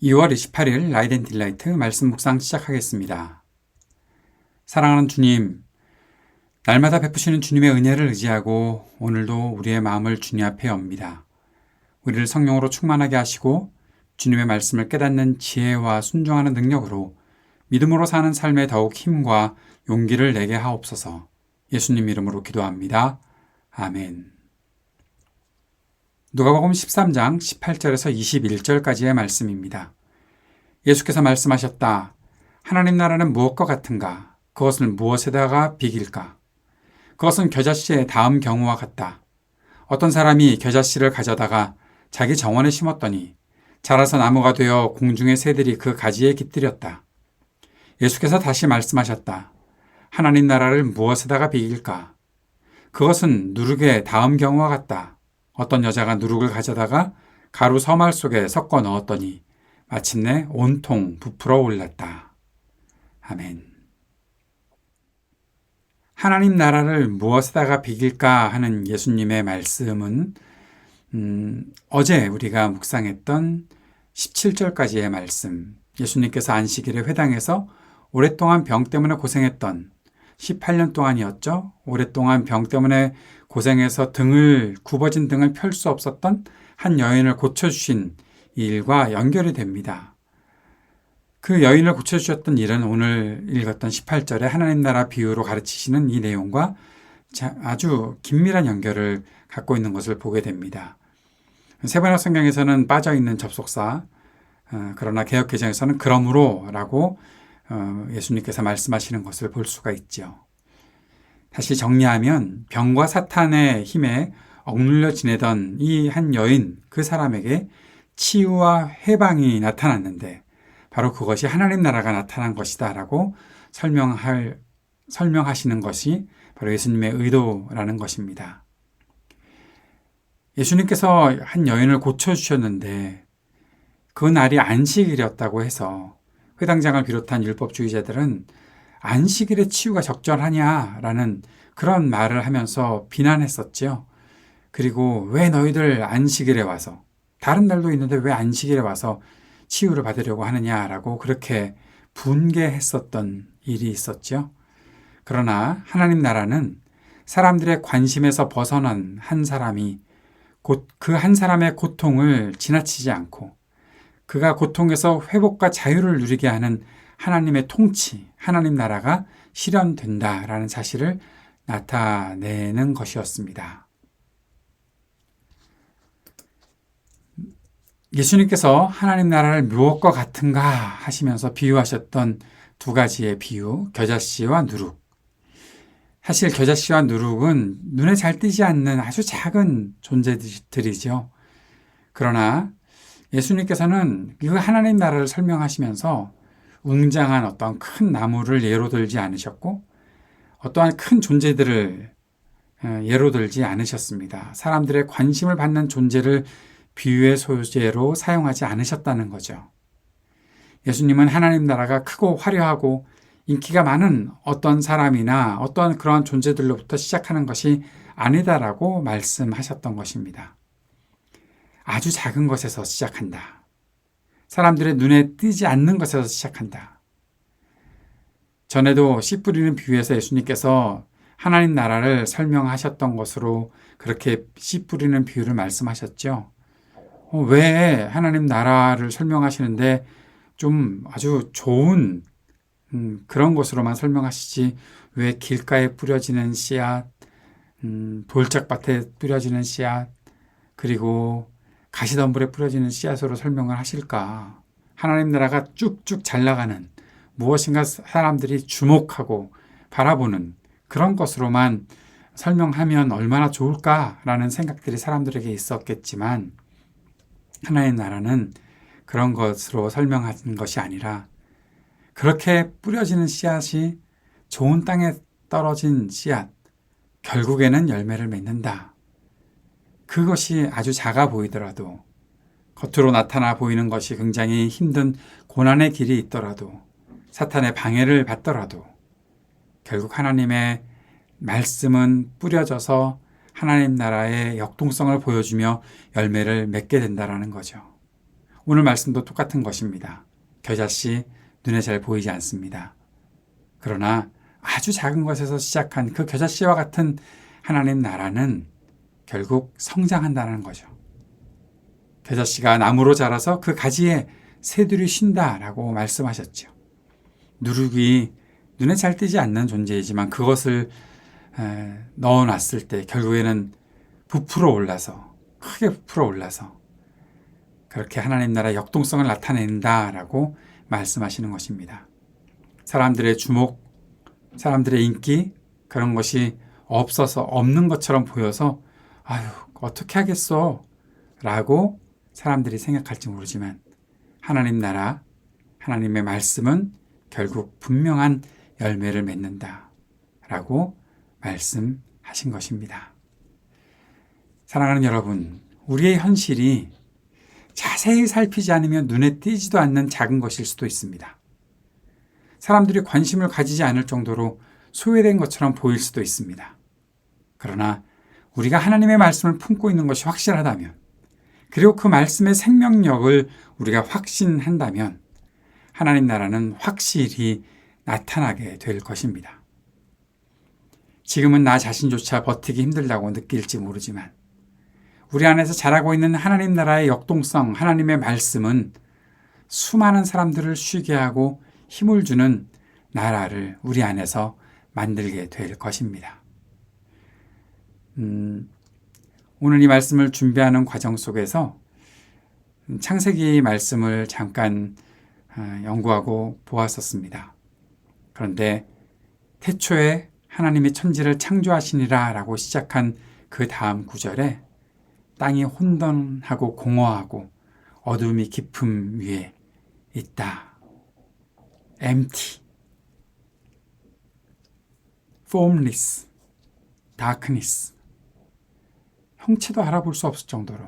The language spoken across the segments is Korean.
2월 28일 라이트 앤 딜라이트 말씀 묵상 시작하겠습니다. 사랑하는 주님, 날마다 베푸시는 주님의 은혜를 의지하고 오늘도 우리의 마음을 주님 앞에 엽니다. 우리를 성령으로 충만하게 하시고 주님의 말씀을 깨닫는 지혜와 순종하는 능력으로 믿음으로 사는 삶에 더욱 힘과 용기를 내게 하옵소서. 예수님 이름으로 기도합니다. 아멘. 누가복음 13장 18절에서 21절까지의 말씀입니다. 예수께서 말씀하셨다. 하나님 나라는 무엇과 같은가? 그것을 무엇에다가 비길까? 그것은 겨자씨의 다음 경우와 같다. 어떤 사람이 겨자씨를 가져다가 자기 정원에 심었더니 자라서 나무가 되어 공중의 새들이 그 가지에 깃들였다. 예수께서 다시 말씀하셨다. 하나님 나라를 무엇에다가 비길까? 그것은 누룩의 다음 경우와 같다. 어떤 여자가 누룩을 가져다가 가루 서말 속에 섞어 넣었더니 마침내 온통 부풀어 올랐다. 아멘. 하나님 나라를 무엇에다가 비길까 하는 예수님의 말씀은 어제 우리가 묵상했던 17절까지의 말씀, 예수님께서 안식일에 회당에서 오랫동안 병 때문에 고생했던 18년 동안이었죠. 오랫동안 병 때문에 고생해서 굽어진 등을 펼 수 없었던 한 여인을 고쳐주신 이 일과 연결이 됩니다. 그 여인을 고쳐주셨던 일은 오늘 읽었던 18절에 하나님 나라 비유로 가르치시는 이 내용과 아주 긴밀한 연결을 갖고 있는 것을 보게 됩니다. 세번역 성경에서는 빠져있는 접속사, 그러나 개역개정에서는 그러므로 라고 예수님께서 말씀하시는 것을 볼 수가 있죠. 다시 정리하면 병과 사탄의 힘에 억눌려 지내던 이 한 여인, 그 사람에게 치유와 해방이 나타났는데 바로 그것이 하나님 나라가 나타난 것이다 라고 설명하시는 것이 바로 예수님의 의도라는 것입니다. 예수님께서 한 여인을 고쳐주셨는데 그 날이 안식일이었다고 해서 회당장을 비롯한 율법주의자들은 안식일에 치유가 적절하냐라는 그런 말을 하면서 비난했었죠. 그리고 왜 너희들 안식일에 와서, 다른 날도 있는데 왜 안식일에 와서 치유를 받으려고 하느냐라고 그렇게 분개했었던 일이 있었죠. 그러나 하나님 나라는 사람들의 관심에서 벗어난 한 사람이 곧 그 한 사람의 고통을 지나치지 않고 그가 고통에서 회복과 자유를 누리게 하는 하나님의 통치, 하나님 나라가 실현된다라는 사실을 나타내는 것이었습니다. 예수님께서 하나님 나라를 무엇과 같은가 하시면서 비유하셨던 두 가지의 비유, 겨자씨와 누룩. 사실 겨자씨와 누룩은 눈에 잘 띄지 않는 아주 작은 존재들이죠. 그러나 예수님께서는 그 하나님 나라를 설명하시면서 웅장한 어떤 큰 나무를 예로 들지 않으셨고 어떠한 큰 존재들을 예로 들지 않으셨습니다. 사람들의 관심을 받는 존재를 비유의 소재로 사용하지 않으셨다는 거죠. 예수님은 하나님 나라가 크고 화려하고 인기가 많은 어떤 사람이나 어떤 그런 존재들로부터 시작하는 것이 아니다라고 말씀하셨던 것입니다. 아주 작은 것에서 시작한다. 사람들의 눈에 띄지 않는 것에서 시작한다. 전에도 씨 뿌리는 비유에서 예수님께서 하나님 나라를 설명하셨던 것으로 그렇게 씨 뿌리는 비유를 말씀하셨죠. 왜 하나님 나라를 설명하시는데 좀 아주 좋은 그런 것으로만 설명하시지 왜 길가에 뿌려지는 씨앗, 돌짝밭에 뿌려지는 씨앗, 그리고 가시덤불에 뿌려지는 씨앗으로 설명을 하실까? 하나님 나라가 쭉쭉 잘 나가는 무엇인가 사람들이 주목하고 바라보는 그런 것으로만 설명하면 얼마나 좋을까라는 생각들이 사람들에게 있었겠지만 하나님 나라는 그런 것으로 설명하는 것이 아니라 그렇게 뿌려지는 씨앗이 좋은 땅에 떨어진 씨앗, 결국에는 열매를 맺는다. 그것이 아주 작아 보이더라도 겉으로 나타나 보이는 것이 굉장히 힘든 고난의 길이 있더라도 사탄의 방해를 받더라도 결국 하나님의 말씀은 뿌려져서 하나님 나라의 역동성을 보여주며 열매를 맺게 된다는 거죠. 오늘 말씀도 똑같은 것입니다. 겨자씨 눈에 잘 보이지 않습니다. 그러나 아주 작은 것에서 시작한 그 겨자씨와 같은 하나님 나라는 결국 성장한다는 거죠. 겨자씨가 나무로 자라서 그 가지에 새들이 쉰다라고 말씀하셨죠. 누룩이 눈에 잘 띄지 않는 존재이지만 그것을 넣어놨을 때 결국에는 부풀어 올라서 크게 부풀어 올라서 그렇게 하나님 나라의 역동성을 나타낸다라고 말씀하시는 것입니다. 사람들의 주목, 사람들의 인기 그런 것이 없어서 없는 것처럼 보여서 아유 어떻게 하겠어 라고 사람들이 생각할지 모르지만 하나님 나라, 하나님의 말씀은 결국 분명한 열매를 맺는다 라고 말씀하신 것입니다. 사랑하는 여러분, 우리의 현실이 자세히 살피지 않으면 눈에 띄지도 않는 작은 것일 수도 있습니다. 사람들이 관심을 가지지 않을 정도로 소외된 것처럼 보일 수도 있습니다. 그러나 우리가 하나님의 말씀을 품고 있는 것이 확실하다면, 그리고 그 말씀의 생명력을 우리가 확신한다면 하나님 나라는 확실히 나타나게 될 것입니다. 지금은 나 자신조차 버티기 힘들다고 느낄지 모르지만 우리 안에서 자라고 있는 하나님 나라의 역동성, 하나님의 말씀은 수많은 사람들을 쉬게 하고 힘을 주는 나라를 우리 안에서 만들게 될 것입니다. 오늘 이 말씀을 준비하는 과정 속에서 창세기 말씀을 잠깐 연구하고 보았었습니다. 그런데 태초에 하나님이 천지를 창조하시니라 라고 시작한 그 다음 구절에 땅이 혼돈하고 공허하고 어둠이 깊음 위에 있다. empty, formless, darkness. 형체도 알아볼 수 없을 정도로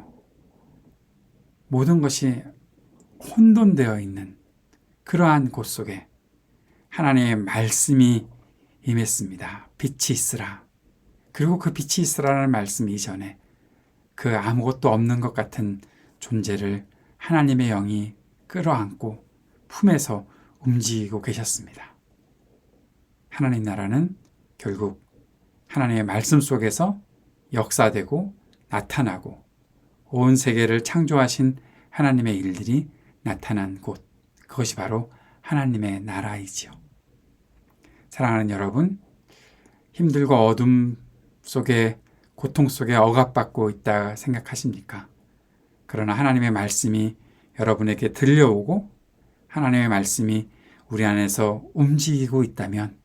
모든 것이 혼돈되어 있는 그러한 곳 속에 하나님의 말씀이 임했습니다. 빛이 있으라. 그리고 그 빛이 있으라는 말씀 이전에 그 아무것도 없는 것 같은 존재를 하나님의 영이 끌어안고 품에서 움직이고 계셨습니다. 하나님 나라는 결국 하나님의 말씀 속에서 역사되고 나타나고 온 세계를 창조하신 하나님의 일들이 나타난 곳, 그것이 바로 하나님의 나라이지요. 사랑하는 여러분, 힘들고 어둠 속에 고통 속에 억압받고 있다 생각하십니까? 그러나 하나님의 말씀이 여러분에게 들려오고 하나님의 말씀이 우리 안에서 움직이고 있다면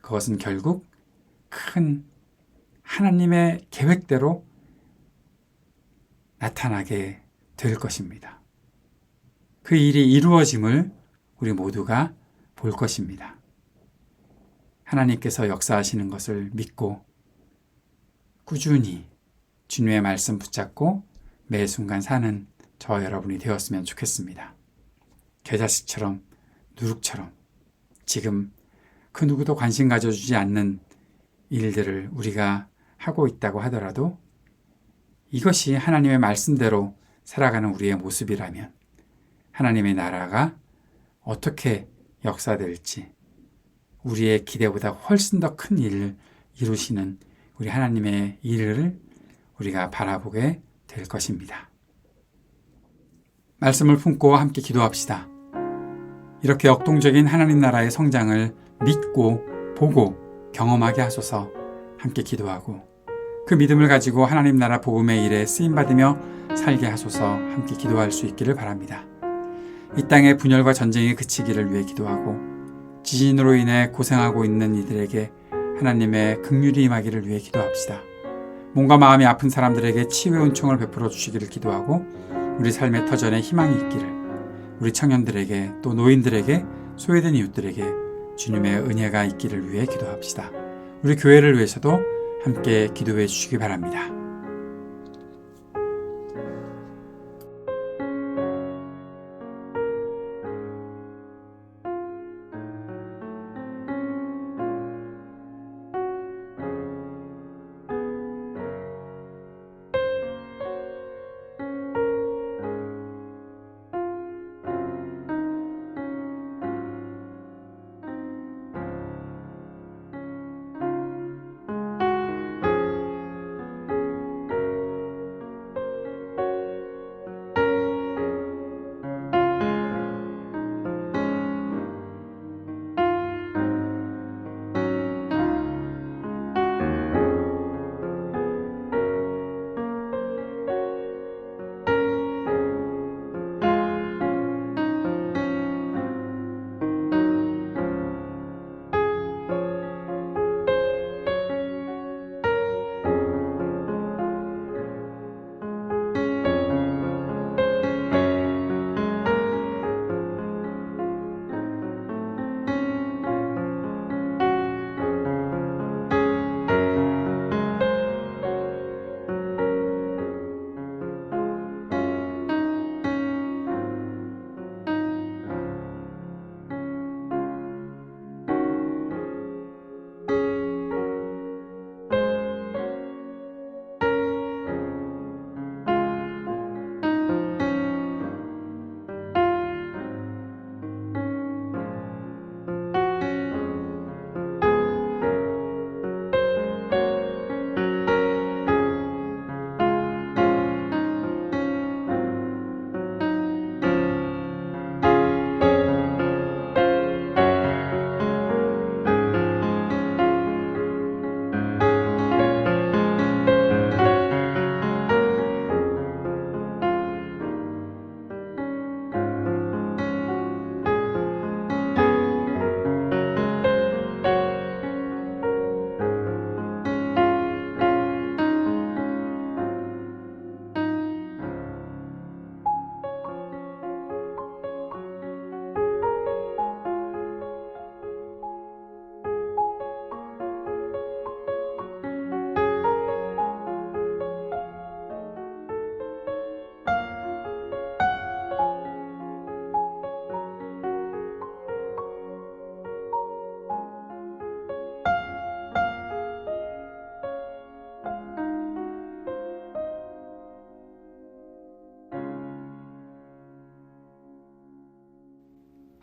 그것은 결국 큰 하나님의 계획대로 나타나게 될 것입니다. 그 일이 이루어짐을 우리 모두가 볼 것입니다. 하나님께서 역사하시는 것을 믿고 꾸준히 주님의 말씀 붙잡고 매 순간 사는 저와 여러분이 되었으면 좋겠습니다. 겨자씨처럼 누룩처럼 지금 그 누구도 관심 가져주지 않는 일들을 우리가 하고 있다고 하더라도 이것이 하나님의 말씀대로 살아가는 우리의 모습이라면 하나님의 나라가 어떻게 역사될지 우리의 기대보다 훨씬 더 큰 일을 이루시는 우리 하나님의 일을 우리가 바라보게 될 것입니다. 말씀을 품고 함께 기도합시다. 이렇게 역동적인 하나님 나라의 성장을 믿고 보고 경험하게 하소서. 함께 기도하고 그 믿음을 가지고 하나님 나라 복음의 일에 쓰임받으며 살게 하소서. 함께 기도할 수 있기를 바랍니다. 이 땅의 분열과 전쟁이 그치기를 위해 기도하고 지진으로 인해 고생하고 있는 이들에게 하나님의 긍휼이 임하기를 위해 기도합시다. 몸과 마음이 아픈 사람들에게 치유의 은총을 베풀어 주시기를 기도하고 우리 삶의 터전에 희망이 있기를, 우리 청년들에게 또 노인들에게 소외된 이웃들에게 주님의 은혜가 있기를 위해 기도합시다. 우리 교회를 위해서도 함께 기도해 주시기 바랍니다.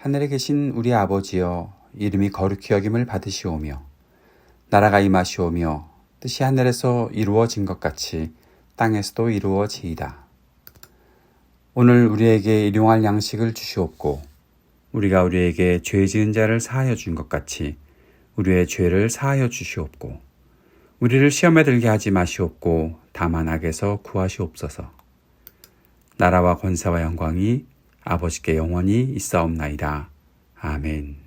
하늘에 계신 우리 아버지여, 이름이 거룩히 여김을 받으시오며 나라가 임하시오며 뜻이 하늘에서 이루어진 것 같이 땅에서도 이루어지이다. 오늘 우리에게 일용할 양식을 주시옵고 우리가 우리에게 죄 지은 자를 사하여 준 것 같이 우리의 죄를 사하여 주시옵고 우리를 시험에 들게 하지 마시옵고 다만 악에서 구하시옵소서. 나라와 권세와 영광이 아버지께 영원히 있사옵나이다. 아멘.